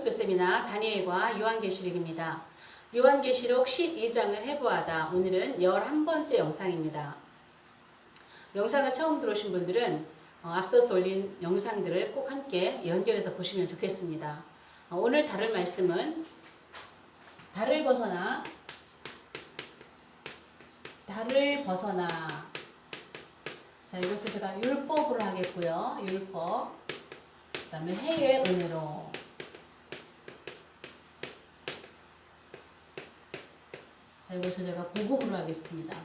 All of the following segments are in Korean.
기독교 세미나 다니엘과 요한계시록입니다. 요한계시록 12장을 해부하다. 오늘은 11번째 영상입니다. 영상을 처음 들어오신 분들은 앞서서 올린 영상들을 꼭 함께 연결해서 보시면 좋겠습니다. 오늘 다룰 말씀은 달을 벗어나 자, 이것을 제가 율법으로 하겠고요. 율법. 그 다음에 해의 은혜로. 자, 이것을 제가 복음으로 하겠습니다.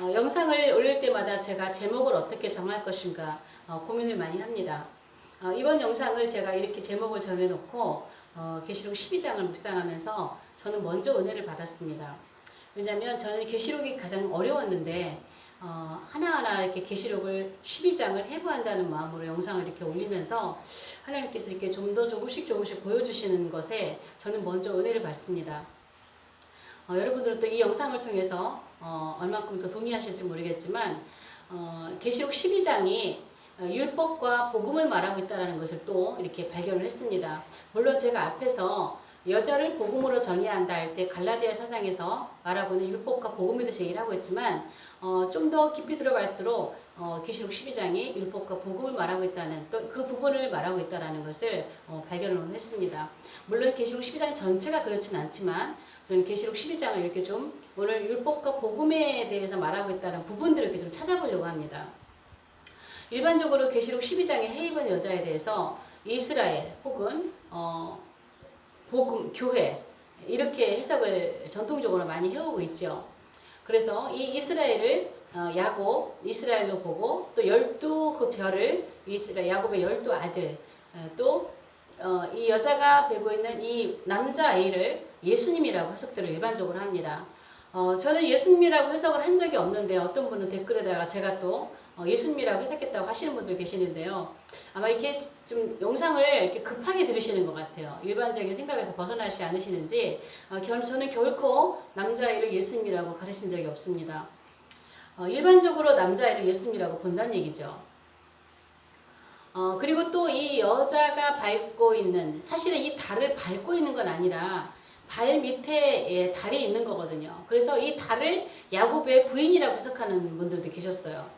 영상을 올릴 때마다 제가 제목을 어떻게 정할 것인가 고민을 많이 합니다. 이번 영상을 제가 이렇게 제목을 정해놓고 계시록 12장을 묵상하면서 저는 먼저 은혜를 받았습니다. 왜냐하면 저는 계시록이 가장 어려웠는데 하나하나 이렇게 계시록을 12장을 해부한다는 마음으로 영상을 이렇게 올리면서 하나님께서 이렇게 좀 더 조금씩 보여주시는 것에 저는 먼저 은혜를 받습니다. 여러분들은 또 이 영상을 통해서 얼마큼 더 동의하실지 모르겠지만 계시록 12장이 율법과 복음을 말하고 있다는 것을 또 이렇게 발견을 했습니다. 물론 제가 앞에서 여자를 복음으로 정의한다 할 때 갈라디아 4장에서 말하고 있는 율법과 복음에 대해서 얘기를 하고 있지만 좀 더 깊이 들어갈수록 계시록 12장이 율법과 복음을 말하고 있다는 또 그 부분을 말하고 있다는 것을 발견을 했습니다. 물론 계시록 12장 전체가 그렇진 않지만 저는 계시록 12장을 이렇게 좀 오늘 율법과 복음에 대해서 말하고 있다는 부분들을 이렇게 좀 찾아보려고 합니다. 일반적으로 계시록 12장의 해 입은 여자에 대해서 이스라엘 혹은 복음, 교회 이렇게 해석을 전통적으로 많이 해오고 있죠. 그래서 이 이스라엘을 야곱, 이스라엘로 보고 또 12 그 별을 야곱의 12 아들 또 이 여자가 베고 있는 이 남자아이를 예수님이라고 해석들을 일반적으로 합니다. 저는 예수님이라고 해석을 한 적이 없는데 어떤 분은 댓글에다가 제가 또 예수님이라고 해석했다고 하시는 분들 계시는데요. 아마 이렇게 좀 영상을 이렇게 급하게 들으시는 것 같아요. 일반적인 생각에서 벗어나지 않으시는지 저는 결코 남자아이를 예수님이라고 가르친 적이 없습니다. 일반적으로 남자아이를 예수님이라고 본다는 얘기죠. 그리고 또 이 여자가 밟고 있는 사실은 이 달을 밟고 있는 건 아니라 발 밑에 달이 있는 거거든요. 그래서 이 달을 야곱의 부인이라고 해석하는 분들도 계셨어요.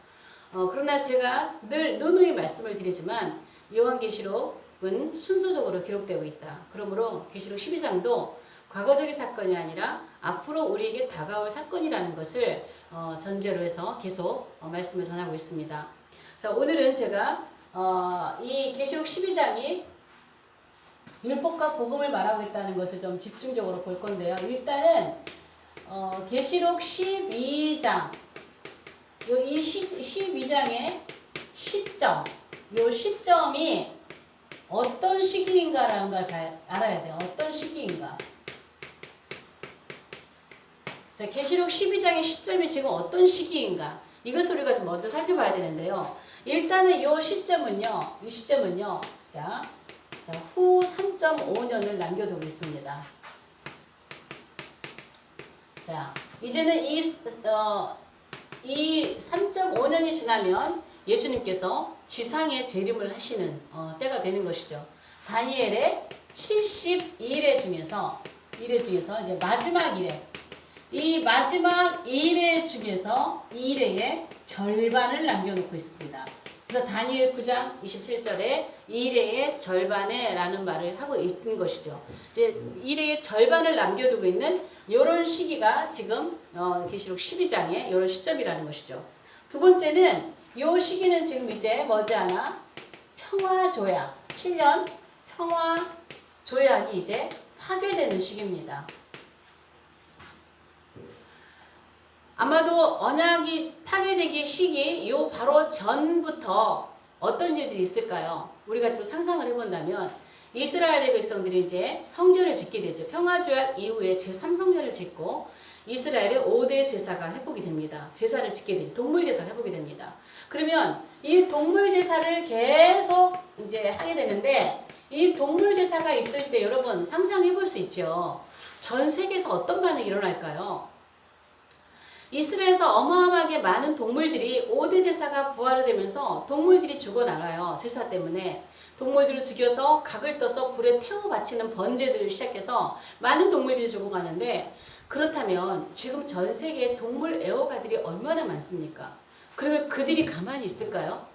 그러나 제가 늘 누누이 말씀을 드리지만 요한계시록은 순서적으로 기록되고 있다. 그러므로 계시록 12장도 과거적인 사건이 아니라 앞으로 우리에게 다가올 사건이라는 것을 전제로 해서 계속 말씀을 전하고 있습니다. 자, 오늘은 제가 이 계시록 12장이 율법과 복음을 말하고 있다는 것을 좀 집중적으로 볼 건데요. 일단은 계시록 12장 이 12장의 시점 요 시점이 어떤 시기인가라는 걸 알아야 돼요. 어떤 시기인가. 자, 계시록 12장의 시점이 지금 어떤 시기인가. 이것을 우리가 좀 먼저 살펴봐야 되는데요. 일단은 이 시점은요. 자, 후 3.5년을 남겨두고 있습니다. 자, 이제는 이 3.5년이 지나면 예수님께서 지상에 재림을 하시는 때가 되는 것이죠. 다니엘의 70일에 중에서 이제 마지막 일에 이 마지막 일회 중에서 일회의 절반을 남겨놓고 있습니다. 그래서 다니엘 9장 27절에 일회의 절반에 라는 말을 하고 있는 것이죠. 이제 일회의 절반을 남겨두고 있는 이런 시기가 지금 계시록 12장의 이런 시점이라는 것이죠. 두 번째는 이 시기는 지금 이제 머지않아 평화조약 7년 평화조약이 이제 파괴되는 시기입니다. 아마도 언약이 파괴되기 시기 요 바로 전부터 어떤 일들이 있을까요? 우리가 좀 상상을 해본다면 이스라엘의 백성들이 이제 성전을 짓게 되죠. 평화조약 이후에 제3성전을 짓고 이스라엘의 5대 제사가 회복이 됩니다. 제사를 짓게 되죠. 동물제사를 회복이 됩니다. 그러면 이 동물제사를 계속 이제 하게 되는데 이 동물제사가 있을 때 여러분 상상해 볼 수 있죠. 전 세계에서 어떤 반응이 일어날까요? 이스라엘에서 어마어마하게 많은 동물들이 5대 제사가 부활이 되면서 동물들이 죽어나가요. 제사 때문에. 동물들을 죽여서 각을 떠서 불에 태워 바치는 번제들을 시작해서 많은 동물들이 죽어가는데, 그렇다면 지금 전 세계에 동물 애호가들이 얼마나 많습니까? 그러면 그들이 가만히 있을까요?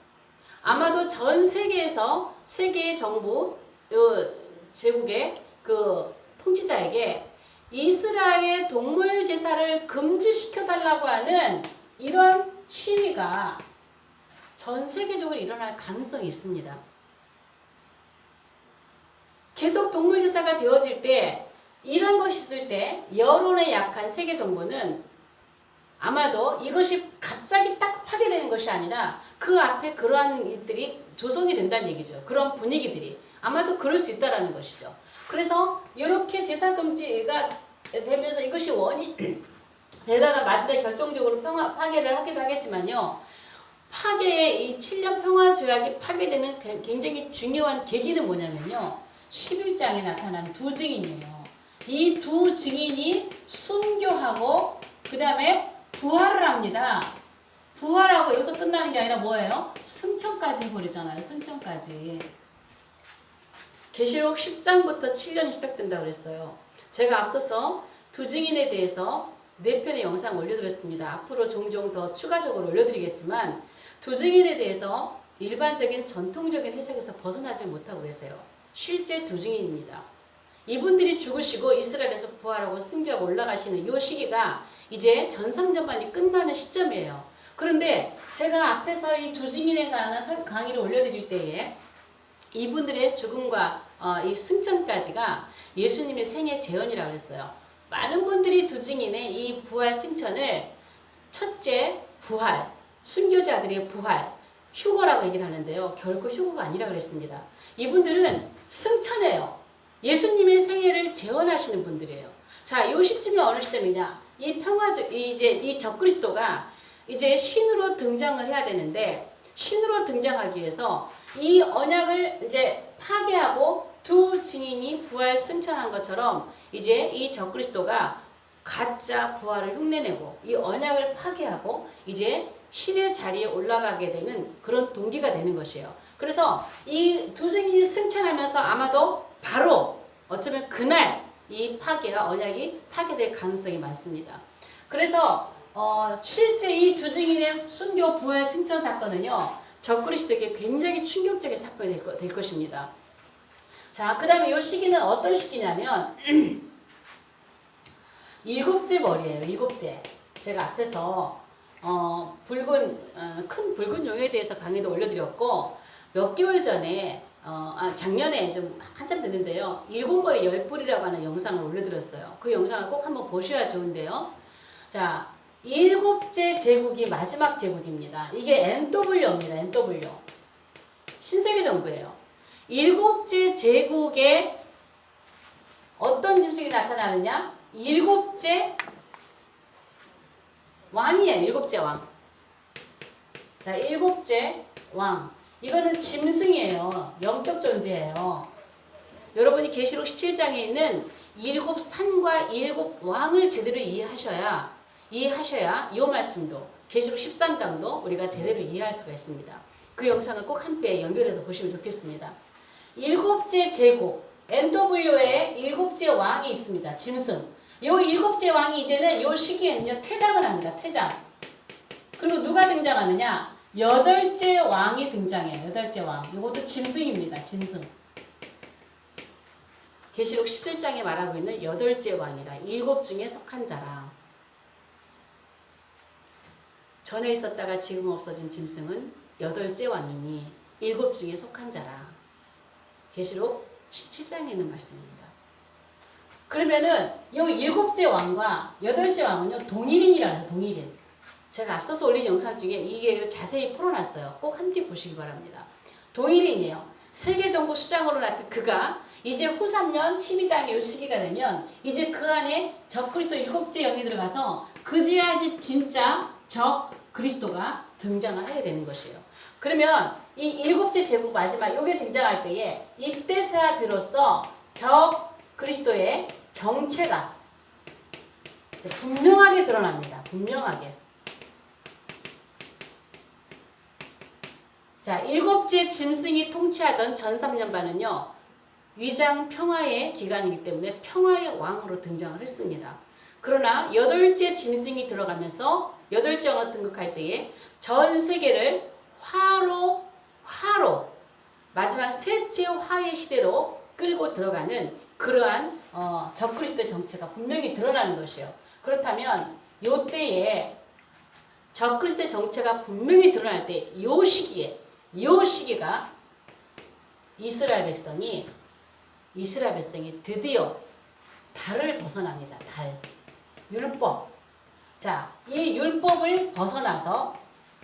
아마도 전 세계에서 세계의 정부, 제국의 그 통치자에게 이스라엘의 동물 제사를 금지시켜달라고 하는 이런 시위가 전 세계적으로 일어날 가능성이 있습니다. 계속 동물 제사가 되어질 때, 이런 것이 있을 때 여론에 약한 세계 정부는 아마도 이것이 갑자기 딱 파괴되는 것이 아니라 그 앞에 그러한 일들이 조성이 된다는 얘기죠. 그런 분위기들이 아마도 그럴 수 있다라는 것이죠. 그래서 이렇게 제사 금지가 되면서 이것이 원인 되다가 마지막에 결정적으로 파괴를 하기도 하겠지만요. 파괴의 이 7년 평화 조약이 파괴되는 굉장히 중요한 계기는 뭐냐면요. 11장에 나타나는 두 증인이에요. 이 두 증인이 순교하고 그 다음에 부활을 합니다. 부활하고 여기서 끝나는 게 아니라 뭐예요? 승천까지 해버리잖아요. 승천까지. 계시록 10장부터 7년이 시작된다고 그랬어요. 제가 앞서서 두 증인에 대해서 4편의 영상 올려드렸습니다. 앞으로 종종 더 추가적으로 올려드리겠지만 두 증인에 대해서 일반적인 전통적인 해석에서 벗어나지 못하고 계세요. 실제 두 증인입니다. 이분들이 죽으시고 이스라엘에서 부활하고 승리하고 올라가시는 이 시기가 이제 전상전반이 끝나는 시점이에요. 그런데 제가 앞에서 이 두 증인에 관한 강의를 올려드릴 때에 이분들의 죽음과 이 승천까지가 예수님의 생애 재현이라고 했어요. 많은 분들이 두 증인의 이 부활 승천을 첫째 부활, 순교자들의 부활, 휴거라고 얘기를 하는데요. 결코 휴거가 아니라 그랬습니다. 이분들은 승천해요. 예수님의 생애를 재현하시는 분들이에요. 자, 이 시점이 어느 시점이냐? 이 적그리스도가 이제 신으로 등장을 해야 되는데, 신으로 등장하기 위해서 이 언약을 이제 파괴하고 두 증인이 부활 승천한 것처럼 이제 이 적그리스도가 가짜 부활을 흉내내고 이 언약을 파괴하고 이제 신의 자리에 올라가게 되는 그런 동기가 되는 것이에요. 그래서 이 두 증인이 승천하면서 아마도 바로 어쩌면 그날 이 파괴가 언약이 파괴될 가능성이 많습니다. 그래서 실제 이 두 증인의 순교 부활 승천 사건은요, 적그리스도에게 굉장히 충격적인 사건이 될 것입니다. 자, 그 다음에 이 시기는 어떤 시기냐면 7째 머리예요. 7째. 제가 앞에서 큰 붉은 용에 대해서 강의도 올려드렸고, 몇 개월 전에 작년에 좀 한참 됐는데요. 7머리 10뿔이라고 하는 영상을 올려드렸어요. 그 영상을 꼭 한번 보셔야 좋은데요. 자, 7째 제국이 마지막 제국입니다. 이게 NW입니다. NW. 신세계 정부예요. 7째 제국에 어떤 짐승이 나타나느냐? 7째 왕이에요. 7째 왕. 자, 7째 왕. 이거는 짐승이에요. 영적 존재예요. 여러분이 계시록 17장에 있는 7산과 7왕을 제대로 이해하셔야 이 말씀도 계시록 13장도 우리가 제대로 이해할 수가 있습니다. 그 영상을 꼭 함께 연결해서 보시면 좋겠습니다. 7째 제국 NW에 7째 왕이 있습니다. 짐승. 요 7째 왕이 이제는 요 시기에는요 퇴장을 합니다. 퇴장. 그리고 누가 등장하느냐? 8째 왕이 등장해요. 8째 왕. 이것도 짐승입니다. 짐승. 계시록 17장에 말하고 있는 8째 왕이라 7 중에 속한 자라. 전에 있었다가 지금 없어진 짐승은 8째 왕이니 7 중에 속한 자라. 계시록 17장에 있는 말씀입니다. 그러면은 이 7째 왕과 8째 왕은요 동일인이라고 해서 동일인. 제가 앞서서 올린 영상 중에 이 계획을 자세히 풀어놨어요. 꼭 함께 보시기 바랍니다. 동일인이에요. 세계정부 수장으로 나타난 그가 이제 후 3년 12장의 이 시기가 되면 이제 그 안에 적그리스도 7째 영이 들어가서 그제야 이제 진짜 적그리스도가 등장을 하게 되는 것이에요. 그러면 이 7째 제국 마지막 요게 등장할 때에 이때서야 비로소 적그리스도의 정체가 분명하게 드러납니다. 분명하게. 자, 일곱째 짐승이 통치하던 전 3년반은요. 위장 평화의 기간이기 때문에 평화의 왕으로 등장을 했습니다. 그러나 여덟째 짐승이 들어가면서 여덟째 왕으로 등극할 때에 전 세계를 화로 마지막 셋째 화의 시대로 끌고 들어가는 그러한 적그리스도의 정체가 분명히 드러나는 것이에요. 그렇다면 이때에 적그리스도의 정체가 분명히 드러날 때 이 시기가 이스라엘 백성이 드디어 달을 벗어납니다. 달. 율법. 자, 이 율법을 벗어나서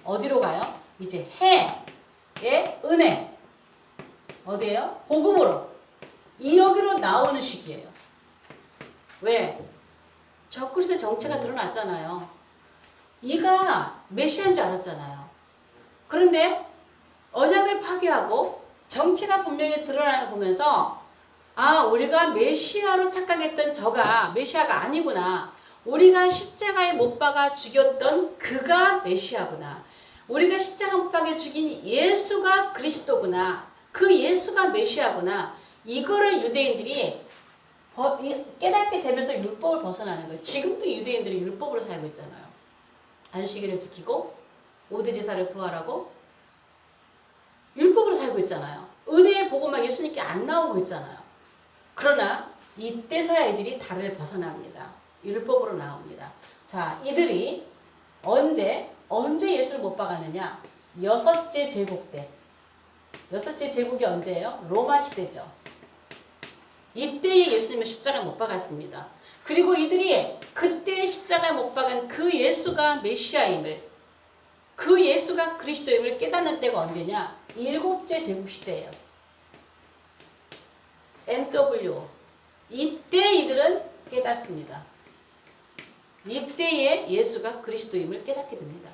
어디로 가요? 이제 해의 은혜. 어디예요? 복음으로. 여기로 나오는 시기예요. 왜? 적그리스도의 정체가 드러났잖아요. 이가 메시아인 줄 알았잖아요. 그런데 언약을 파괴하고 정체가 분명히 드러나는 거 보면서 우리가 메시아로 착각했던 저가 메시아가 아니구나. 우리가 십자가에 못 박아 죽였던 그가 메시아구나. 우리가 십자가 못 박아 죽인 예수가 그리스도구나. 그 예수가 메시아구나. 이거를 유대인들이 깨닫게 되면서 율법을 벗어나는 거예요. 지금도 유대인들이 율법으로 살고 있잖아요. 안식일을 지키고 오드제사를 부활하고 율법으로 살고 있잖아요. 은혜의 복음만 예수님께 안 나오고 있잖아요. 그러나 이때서야 이들이 달을 벗어납니다. 율법으로 나옵니다. 자, 이들이 언제 예수를 못 박았느냐? 여섯째 제국 때. 여섯째 제국이 언제예요? 로마 시대죠. 이때에 예수님을 십자가에 못 박았습니다. 그리고 이들이 그때 십자가에 못 박은 그 예수가 메시아임을, 그 예수가 그리스도임을 깨닫는 때가 언제냐? 일곱째 제국 시대예요. NWO. 이때 이들은 깨닫습니다. 이때에 예수가 그리스도임을 깨닫게 됩니다.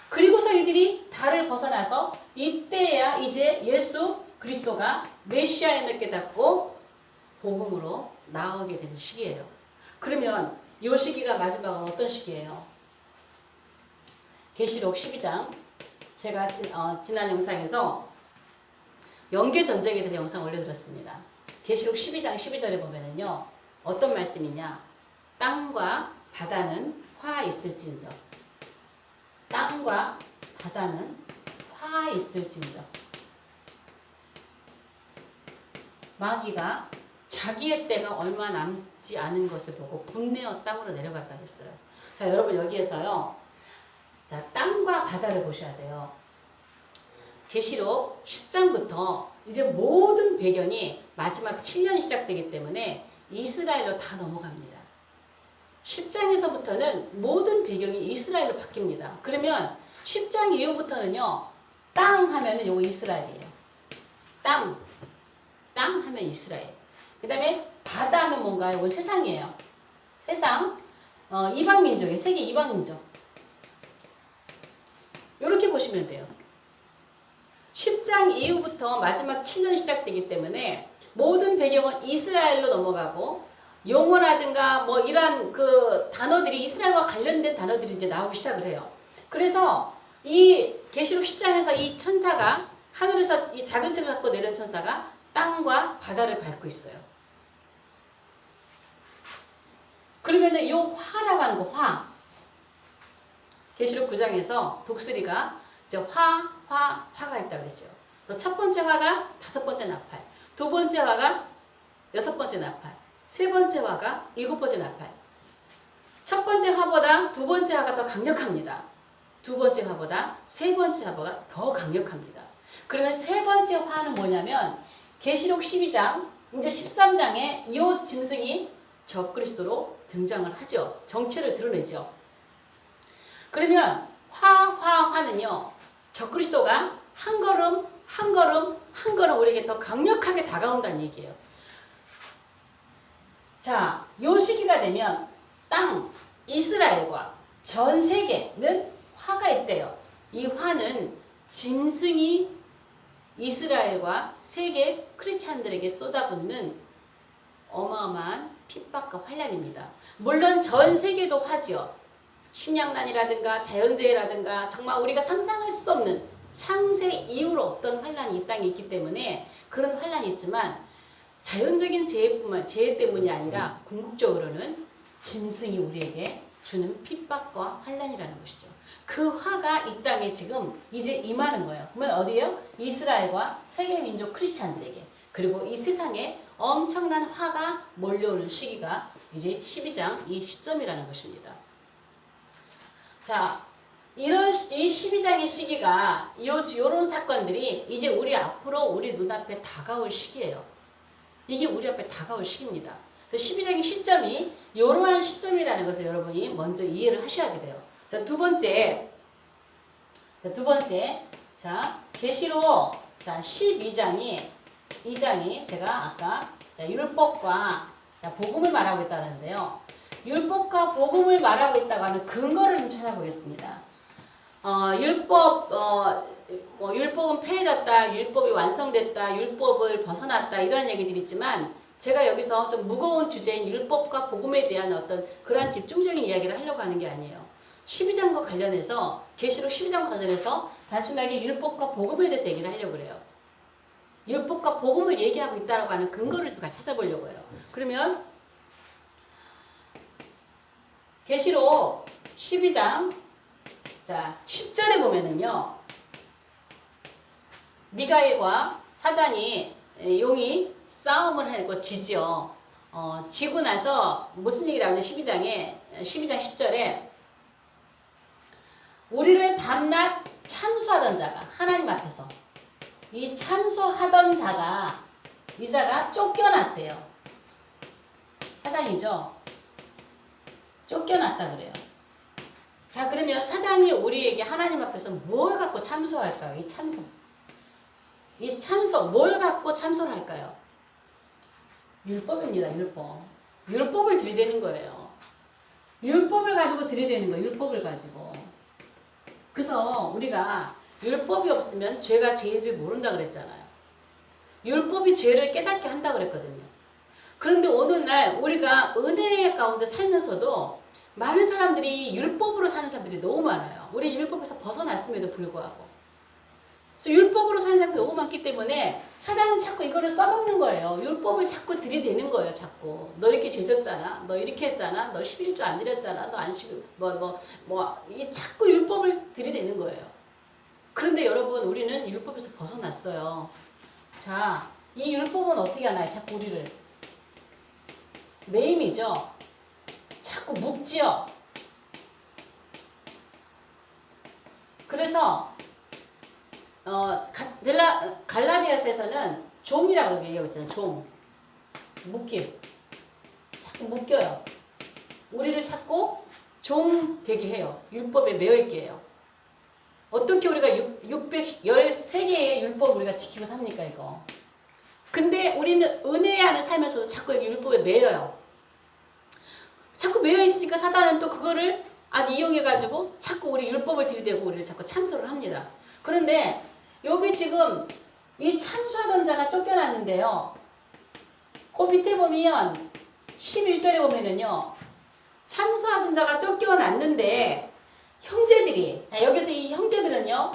그리고서 이들이 달을 벗어나서 이때야 이제 예수 그리스도가 메시아임을 깨닫고 복음으로 나오게 되는 시기예요. 그러면 이 시기가 마지막은 어떤 시기예요? 계시록 12장. 제가 지난 영상에서 영계전쟁에 대해서 영상 올려드렸습니다. 계시록 12장 12절에 보면은요. 어떤 말씀이냐. 땅과 바다는 화 있을진저. 땅과 바다는 화 있을진저. 마귀가 자기의 때가 얼마 남지 않은 것을 보고 분내어 땅으로 내려갔다 그랬어요. 자, 여러분 여기에서요. 자, 땅과 바다를 보셔야 돼요. 계시록 10장부터 이제 모든 배경이 마지막 7년이 시작되기 때문에 이스라엘로 다 넘어갑니다. 10장에서부터는 모든 배경이 이스라엘로 바뀝니다. 그러면 10장 이후부터는요. 땅 하면은 요거 이스라엘이에요. 땅 하면 이스라엘. 그 다음에 바다 하면 뭔가요? 이건 세상이에요. 세상. 이방민족이에요. 세계 이방민족. 이렇게 보시면 돼요. 10장 이후부터 마지막 7년이 시작되기 때문에 모든 배경은 이스라엘로 넘어가고 용어라든가 뭐 이러한 그 단어들이 이스라엘과 관련된 단어들이 이제 나오기 시작을 해요. 그래서 이 계시록 10장에서 이 천사가 하늘에서 이 작은 책을 갖고 내려온 천사가 땅과 바다를 밟고 있어요. 그러면은 이 화라고 하는 거 화. 계시록 9장에서 독수리가 이제 화가 있다 그랬죠. 그래서 첫 번째 화가 5번째 나팔, 두 번째 화가 6번째 나팔, 세 번째 화가 7번째 나팔. 첫 번째 화보다 두 번째 화가 더 강력합니다. 두 번째 화보다 세 번째 화가 더 강력합니다. 그러면 세 번째 화는 뭐냐면 계시록 12장 이제 13장에 이 짐승이 적그리스도로 등장을 하죠. 정체를 드러내죠. 그러면 화는요. 적그리스도가 한 걸음 우리에게 더 강력하게 다가온다는 얘기예요. 자, 요 시기가 되면 땅, 이스라엘과 전 세계는 화가 있대요. 이 화는 짐승이 이스라엘과 세계 크리스찬들에게 쏟아붓는 어마어마한 핍박과 환란입니다. 물론 전 세계도 화지요. 식량난이라든가 자연재해라든가 정말 우리가 상상할 수 없는 창세 이후로 없던 환란이 이 땅에 있기 때문에 그런 환란이 있지만 자연적인 재해 때문이 아니라 궁극적으로는 짐승이 우리에게 주는 핍박과 환란이라는 것이죠. 그 화가 이 땅에 지금 이제 임하는 거예요. 그러면 어디예요? 이스라엘과 세계 민족 크리스찬들에게. 그리고 이 세상에 엄청난 화가 몰려오는 시기가 이제 12장 이 시점이라는 것입니다. 자, 이 12장의 시기가 요런 사건들이 이제 우리 앞으로 우리 눈앞에 다가올 시기예요. 이게 우리 앞에 다가올 시기입니다. 그래서 12장의 시점이 이러한 시점이라는 것을 여러분이 먼저 이해를 하셔야 돼요. 자, 두 번째. 자, 계시록 12장이 제가 아까 율법과 복음을 말하고 있다는데요. 율법과 복음을 말하고 있다고 하는 근거를 좀 찾아보겠습니다. 율법은 폐해졌다, 율법이 완성됐다, 율법을 벗어났다 이런 얘기들이 있지만 제가 여기서 좀 무거운 주제인 율법과 복음에 대한 어떤 그러한 집중적인 이야기를 하려고 하는 게 아니에요. 12장과 관련해서 계시록 12장 관련해서 단순하게 율법과 복음에 대해서 얘기를 하려고 그래요. 율법과 복음을 얘기하고 있다고 하는 근거를 좀 같이 찾아보려고 해요. 그러면 계시록 12장 10절에 보면은요. 미가엘과 사단이 용이 싸움을 하고 지지요. 지고 나서 무슨 얘기를 하냐면 12장 10절에 우리를 밤낮 참소하던 자가 하나님 앞에서 이 참소하던 자가 이 자가 쫓겨났대요. 사단이죠. 쫓겨났다 그래요. 자, 그러면 사단이 우리에게 하나님 앞에서 뭘 갖고 참소할까요? 이 참소, 뭘 갖고 참소를 할까요? 율법입니다, 율법. 율법을 들이대는 거예요. 율법을 가지고 들이대는 거예요, 율법을 가지고. 그래서 우리가 율법이 없으면 죄가 죄인 줄 모른다 그랬잖아요. 율법이 죄를 깨닫게 한다 그랬거든요. 그런데 어느 날 우리가 은혜 가운데 살면서도 많은 사람들이 율법으로 사는 사람들이 너무 많아요. 우리 율법에서 벗어났음에도 불구하고. 그래서 율법으로 사는 사람들이 너무 많기 때문에 사단은 자꾸 이거를 써먹는 거예요. 율법을 자꾸 들이대는 거예요. 자꾸. 너 이렇게 죄졌잖아. 너 이렇게 했잖아. 너 11조 안 드렸잖아. 너 안식 이 자꾸 율법을 들이대는 거예요. 그런데 여러분 우리는 율법에서 벗어났어요. 자, 이 율법은 어떻게 하나요? 자꾸 우리를 매임이죠. 자꾸 묶지요. 그래서 갈라디아서에서는 종이라고 얘기하고 있잖아요. 종. 묶임. 자꾸 묶여요. 우리를 자꾸 종 되게 해요. 율법에 매여있게 해요. 어떻게 우리가 613개의 율법을 우리가 지키고 삽니까, 이거? 근데 우리는 은혜 안에 살면서도 자꾸 여기 율법에 매여요. 자꾸 매여있으니까 사단은 또 그거를 아주 이용해가지고 자꾸 우리 율법을 들이대고 우리를 자꾸 참소를 합니다. 그런데 여기 지금 이 참소하던 자가 쫓겨났는데요. 그 밑에 보면 11절에 보면은요. 참소하던 자가 쫓겨났는데 형제들이, 자 여기서 이 형제들은요.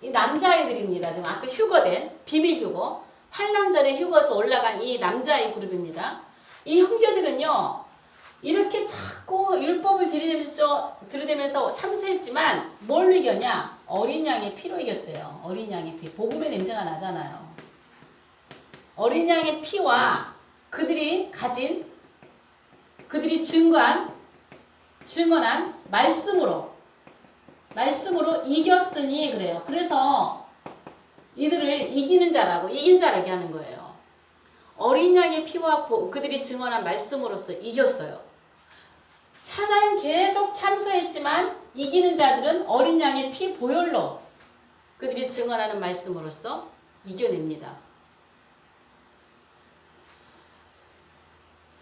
이 남자아이들입니다. 지금 앞에 휴거된 비밀 휴거, 환란 전에 휴거에서 올라간 이 남자아이 그룹입니다. 이 형제들은요. 이렇게 자꾸 율법을 들이대면서 참소했지만 뭘 이겼냐? 어린 양의 피로 이겼대요. 어린 양의 피. 복음의 냄새가 나잖아요. 어린 양의 피와 그들이 증언한 말씀으로 이겼으니 그래요. 그래서 이들을 이긴 자라게 하는 거예요. 어린 양의 피와 그들이 증언한 말씀으로써 이겼어요. 사단은 계속 참소했지만 이기는 자들은 어린 양의 피 보혈로 그들이 증언하는 말씀으로써 이겨냅니다.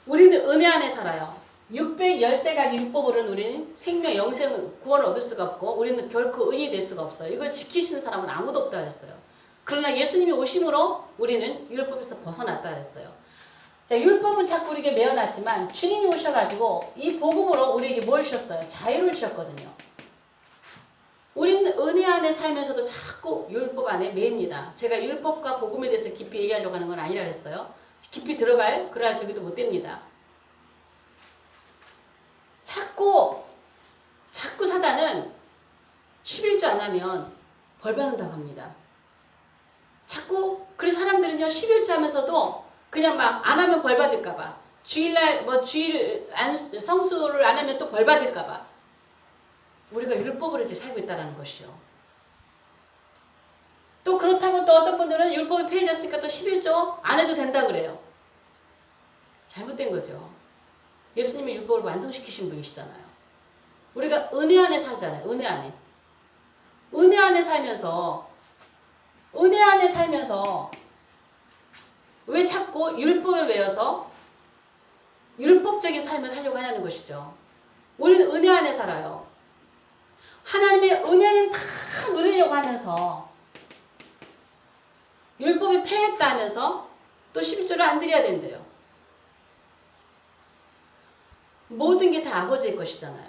우리는 은혜 안에 살아요. 613가지 율법으로는 우리는 생명, 영생, 구원을 얻을 수가 없고 우리는 결코 의인이 될 수가 없어요. 이걸 지키시는 사람은 아무도 없다 그랬어요. 그러나 예수님이 오심으로 우리는 율법에서 벗어났다 그랬어요. 자, 율법은 자꾸 우리에게 메어놨지만 주님이 오셔가지고 이 복음으로 우리에게 뭘 주셨어요? 자유를 주셨거든요. 우리는 은혜 안에 살면서도 자꾸 율법 안에 매입니다. 제가 율법과 복음에 대해서 깊이 얘기하려고 하는 건 아니라 그랬어요. 깊이 들어갈 그럴 저기도 못 됩니다. 자꾸 사단은 11조 안 하면 벌 받는다고 합니다. 자꾸 그래서 사람들은요 11조 하면서도 그냥 막 안 하면 벌 받을까봐 주일날 뭐 주일 성수를 안 하면 또 벌 받을까봐 우리가 율법으로 이렇게 살고 있다는 것이죠. 또 그렇다고 또 어떤 분들은 율법이 폐해졌으니까 또 11조 안 해도 된다 그래요. 잘못된 거죠. 예수님이 율법을 완성시키신 분이시잖아요. 우리가 은혜 안에 살잖아요. 은혜 안에. 은혜 안에 살면서 왜 자꾸 율법에 매여서 율법적인 삶을 살려고 하냐는 것이죠. 우리는 은혜 안에 살아요. 하나님의 은혜는 다 누리려고 하면서 율법이 폐했다 하면서 또 11조를 안 드려야 된대요. 모든 게 다 아버지의 것이잖아요.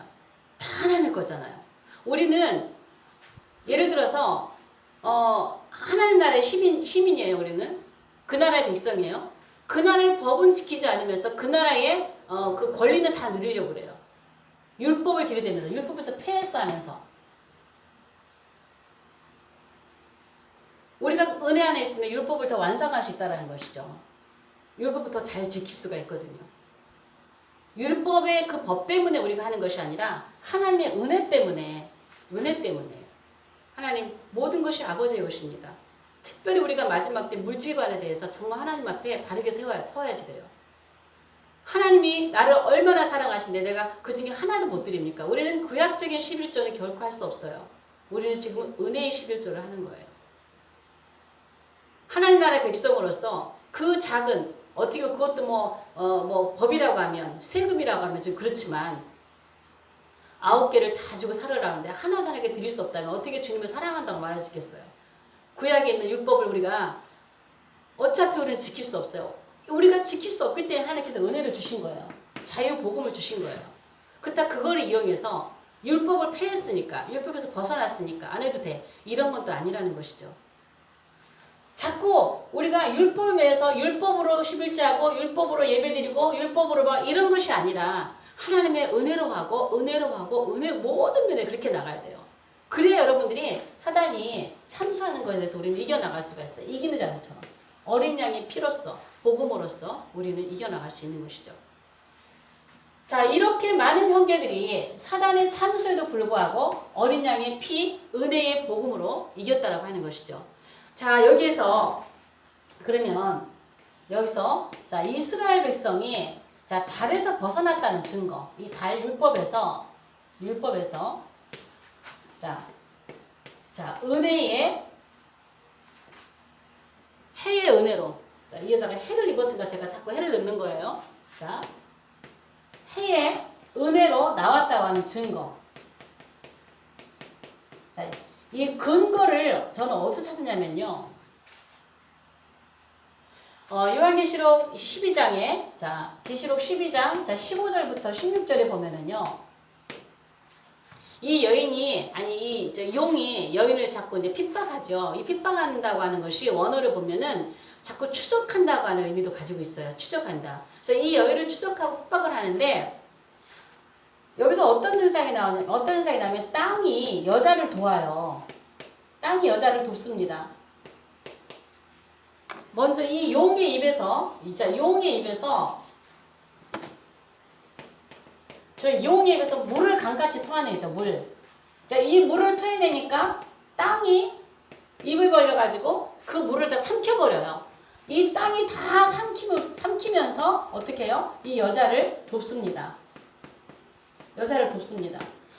다 하나님의 거잖아요. 우리는 예를 들어서 하나님 나라의 시민이에요. 우리는 그 나라의 백성이에요. 그 나라의 법은 지키지 않으면서 그 나라의 그 권리는 다 누리려고 그래요. 율법을 들이대면서 율법에서 폐했어 하면서 우리가 은혜 안에 있으면 율법을 더 완성할 수 있다는 것이죠. 율법을 더 잘 지킬 수가 있거든요. 율법의 그 법 때문에 우리가 하는 것이 아니라 하나님의 은혜 때문에 하나님 모든 것이 아버지의 것입니다. 특별히 우리가 마지막 때 물질관에 대해서 정말 하나님 앞에 바르게 서야지 돼요. 하나님이 나를 얼마나 사랑하신데 내가 그 중에 하나도 못 드립니까? 우리는 구약적인 11조는 결코 할 수 없어요. 우리는 지금 은혜의 11조를 하는 거예요. 하나님 나라의 백성으로서 그 작은 어떻게 그것도 뭐 법이라고 하면 세금이라고 하면 좀 그렇지만 9개를 다 주고 살으라는데 하나도 하나님께 드릴 수 없다면 어떻게 주님을 사랑한다고 말할 수 있겠어요? 구약에 있는 율법을 우리가 어차피 우리는 지킬 수 없어요. 우리가 지킬 수 없기 때문에 하나님께서 은혜를 주신 거예요. 자유 복음을 주신 거예요. 그렇다 그거를 이용해서 율법을 폐했으니까 율법에서 벗어났으니까 안 해도 돼. 이런 건 또 아니라는 것이죠. 자꾸 우리가 율법에 매여서 율법으로 11조하고 율법으로 예배드리고 율법으로 막 이런 것이 아니라 하나님의 은혜로 하고 모든 면에 그렇게 나가야 돼요. 그래야 여러분들이 사단이 참수하는 것에 대해서 우리는 이겨나갈 수가 있어요. 이기는 자들처럼. 어린 양의 피로써 복음으로써 우리는 이겨나갈 수 있는 것이죠. 자, 이렇게 많은 형제들이 사단의 참수에도 불구하고 어린 양의 피, 은혜의 복음으로 이겼다라고 하는 것이죠. 자, 여기서 그러면 여기서 자, 이스라엘 백성이 자, 달에서 벗어났다는 증거. 이 달 율법에서 자, 해의 은혜로. 자, 이 여자가 해를 입었으니까 제가 자꾸 해를 넣는 거예요. 자, 해의 은혜로 나왔다고 하는 증거. 자, 이 근거를 저는 어디서 찾느냐면요. 요한계시록 12장에 자, 계시록 12장 자, 15절부터 16절에 보면은요. 이 여인이 용이 여인을 자꾸 이제 핍박하죠. 이 핍박한다고 하는 것이 원어를 보면은 자꾸 추적한다고 하는 의미도 가지고 있어요. 추적한다. 그래서 이 여인을 추적하고 핍박을 하는데 여기서 어떤 현상이 나오냐면 땅이 여자를 도와요. 땅이 여자를 돕습니다. 먼저 이 용의 입에서 물을 강같이 토해내죠. 물. 자, 이 물을 토해내니까 땅이 입을 벌려가지고 그 물을 다 삼켜버려요. 이 땅이 다 삼키면서 어떻게 해요? 이 여자를 돕습니다.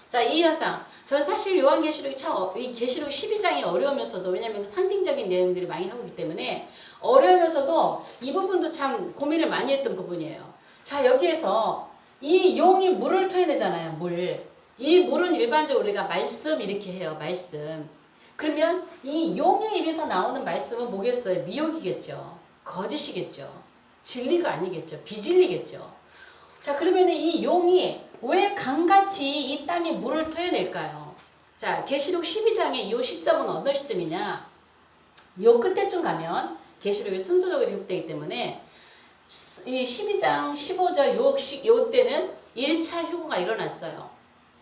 자, 이 현상. 저는 사실 요한계시록이 이 계시록 12장이 어려우면서도 왜냐면 상징적인 내용들이 많이 하고 있기 때문에 어려우면서도 이 부분도 참 고민을 많이 했던 부분이에요. 자, 여기에서 이 용이 물을 토해내잖아요. 이 물은 일반적으로 우리가 말씀 이렇게 해요. 말씀. 그러면 이 용의 입에서 나오는 말씀은 뭐겠어요? 미혹이겠죠. 거짓이겠죠. 진리가 아니겠죠. 비진리겠죠. 자, 그러면 이 용이 왜 강같이 이 땅에 물을 토해낼까요? 자, 계시록 12장의 이 시점은 어떤 시점이냐? 요 끝에쯤 가면 계시록이 순서적으로 기록되기 때문에 이 12장 15절 요 때는 1차 휴거가 일어났어요.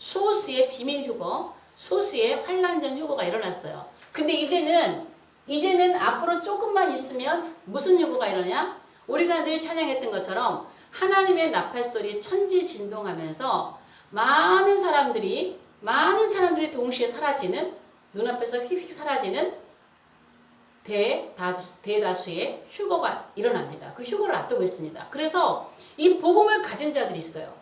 소수의 비밀 휴거, 소수의 환란전 휴거가 일어났어요. 근데 이제는 앞으로 조금만 있으면 무슨 휴거가 일어나냐? 우리가 늘 찬양했던 것처럼 하나님의 나팔 소리 천지 진동하면서 많은 사람들이 동시에 사라지는, 눈앞에서 휙휙 사라지는 대다수의 휴거가 일어납니다. 그 휴거를 앞두고 있습니다. 그래서 이 복음을 가진 자들이 있어요.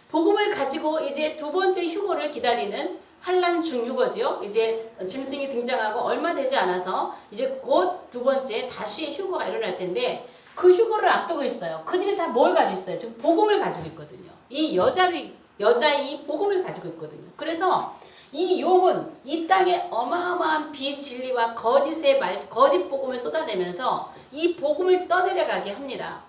복음을 가지고 이제 두 번째 휴거를 기다리는 환란 중휴거지요. 이제 짐승이 등장하고 얼마 되지 않아서 이제 곧 두 번째 다수의 휴거가 일어날 텐데 그 휴거를 앞두고 있어요. 그들이 다 뭘 가지고 있어요? 지금 복음을 가지고 있거든요. 이 여자의 복음을 가지고 있거든요. 그래서 이 용은 이 땅에 어마어마한 비진리와 거짓 복음을 쏟아내면서 이 복음을 떠내려가게 합니다.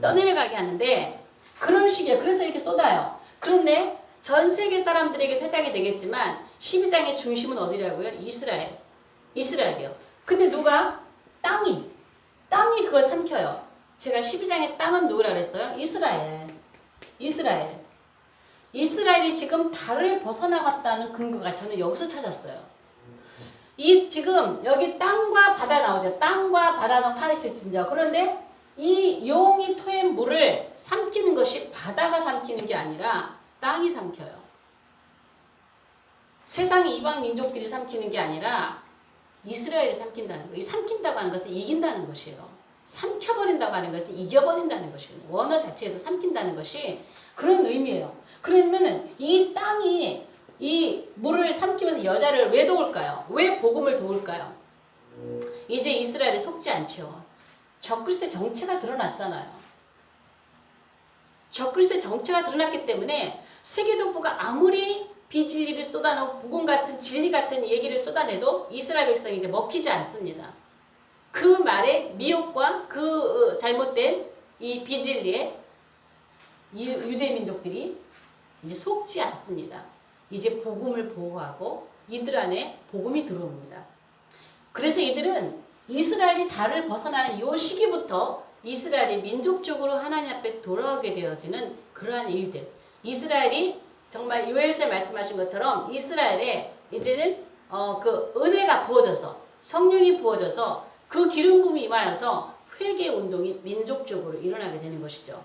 떠내려가게 하는데 그런 식이에요. 그래서 이렇게 쏟아요. 그런데 전 세계 사람들에게 해당이 되겠지만 12장의 중심은 어디라고요? 이스라엘이요. 근데 누가? 땅이 그걸 삼켜요. 제가 12장의 땅은 누구라 그랬어요? 이스라엘이 지금 달을 벗어나갔다는 근거가 저는 여기서 찾았어요. 지금 여기 땅과 바다 나오죠. 땅과 바다는 화했을진저. 그런데 이 용이 토한 물을 삼키는 것이 바다가 삼키는 게 아니라 땅이 삼켜요. 세상의 이방 민족들이 삼키는 게 아니라 이스라엘이 삼킨다는 거예요. 이 삼킨다고 하는 것은 이긴다는 것이에요. 삼켜버린다고 하는 것은 이겨버린다는 것이거든요. 원어 자체에도 삼킨다는 것이 그런 의미예요. 그러면은 이 땅이 이 물을 삼키면서 여자를 왜 도울까요? 왜 복음을 도울까요? 이제 이스라엘이 속지 않죠. 적그리스도의 정체가 드러났잖아요. 적그리스도의 정체가 드러났기 때문에 세계정부가 아무리 비진리를 쏟아내고 복음 같은 진리 같은 얘기를 쏟아내도 이스라엘 백성이 이제 먹히지 않습니다. 그 말의 미혹과 그 잘못된 이 비진리에 유대 민족들이 이제 속지 않습니다. 이제 복음을 보호하고 이들 안에 복음이 들어옵니다. 그래서 이들은 이스라엘이 달을 벗어나는 이 시기부터 이스라엘이 민족적으로 하나님 앞에 돌아오게 되어지는 그러한 일들. 이스라엘이 정말 요엘서에 말씀하신 것처럼 이스라엘에 이제는 그 은혜가 부어져서 성령이 부어져서 그 기름 부음이 임하여서 회개 운동이 민족적으로 일어나게 되는 것이죠.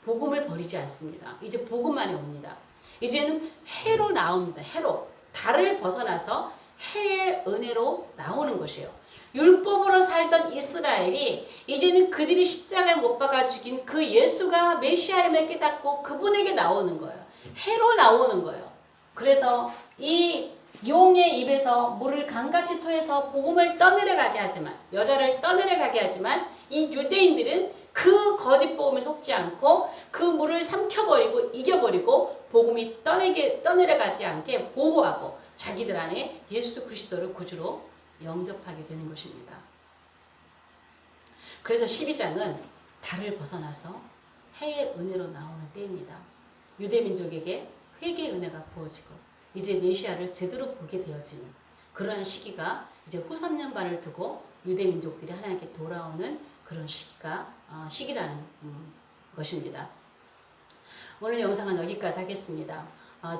복음을 버리지 않습니다. 이제 복음만이 옵니다. 이제는 해로 나옵니다. 해로. 달을 벗어나서 해의 은혜로 나오는 것이에요. 율법으로 살던 이스라엘이 이제는 그들이 십자가에 못 박아 죽인 그 예수가 메시아임을 깨닫고 그분에게 나오는 거예요. 해로 나오는 거예요. 그래서 이 용의 입에서 물을 강같이 토해서 복음을 떠내려가게 하지만, 여자를 떠내려가게 하지만 이 유대인들은 그 거짓 복음에 속지 않고 그 물을 삼켜버리고 이겨버리고 복음이 떠내려가지 않게 보호하고 자기들 안에 예수 그리스도를 구주로 영접하게 되는 것입니다. 그래서 12장은 달을 벗어나서 해의 은혜로 나오는 때입니다. 유대민족에게 회개의 은혜가 부어지고 이제 메시아를 제대로 보게 되어지는 그러한 시기가 이제 후 3년 반을 두고 유대민족들이 하나님께 돌아오는 그런 시기라는 것입니다. 오늘 영상은 여기까지 하겠습니다.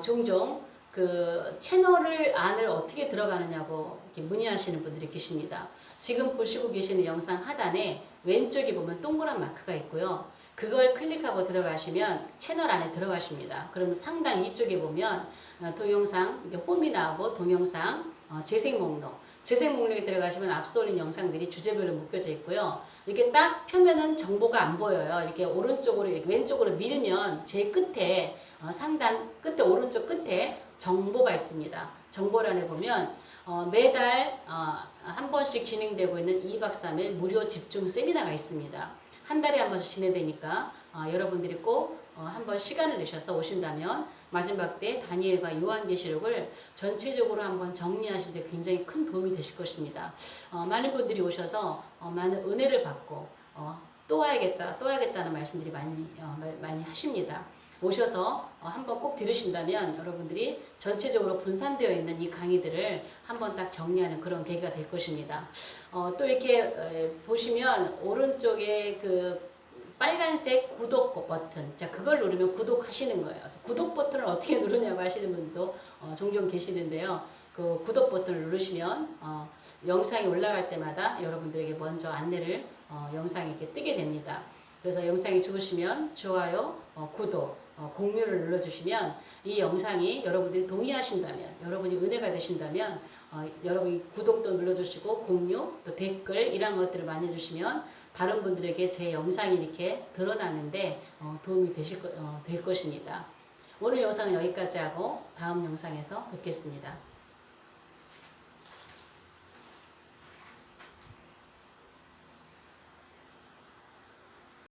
종종 그 채널을 안을 어떻게 들어가느냐고 이렇게 문의하시는 분들이 계십니다. 지금 보시고 계시는 영상 하단에 왼쪽에 보면 동그란 마크가 있고요. 그걸 클릭하고 들어가시면 채널 안에 들어가십니다. 그러면 상단 위쪽에 보면 동영상, 홈이 나오고 동영상, 재생 목록에 들어가시면 앞서 올린 영상들이 주제별로 묶여져 있고요. 이렇게 딱 펴면은 정보가 안 보여요. 이렇게 오른쪽으로, 이렇게 왼쪽으로 밀면 제일 끝에, 상단 끝에, 오른쪽 끝에 정보가 있습니다. 정보란에 보면 매달 한 번씩 진행되고 있는 2박 3일 무료 집중 세미나가 있습니다. 한 달에 한 번씩 진행되니까 여러분들이 꼭 한번 시간을 내셔서 오신다면 마지막 때 다니엘과 요한계시록을 전체적으로 한번 정리하실 때 굉장히 큰 도움이 되실 것입니다. 많은 분들이 오셔서 많은 은혜를 받고 또 와야겠다, 또 와야겠다는 말씀들이 많이 하십니다. 오셔서 한번 꼭 들으신다면 여러분들이 전체적으로 분산되어 있는 이 강의들을 한번 딱 정리하는 그런 계기가 될 것입니다. 또 이렇게 보시면 오른쪽에 그 빨간색 구독 버튼, 자 그걸 누르면 구독하시는 거예요. 구독 버튼을 어떻게 누르냐고 하시는 분도 종종 계시는데요. 그 구독 버튼을 누르시면 영상이 올라갈 때마다 여러분들에게 먼저 안내를 영상이 이렇게 뜨게 됩니다. 그래서 영상이 좋으시면 좋아요, 구독, 공유를 눌러주시면 이 영상이 여러분들이 동의하신다면, 여러분이 은혜가 되신다면 여러분이 구독도 눌러주시고 공유, 또 댓글 이런 것들을 많이 해주시면 다른 분들에게 제 영상이 이렇게 드러나는데 도움이 될 것입니다. 오늘 영상은 여기까지 하고 다음 영상에서 뵙겠습니다.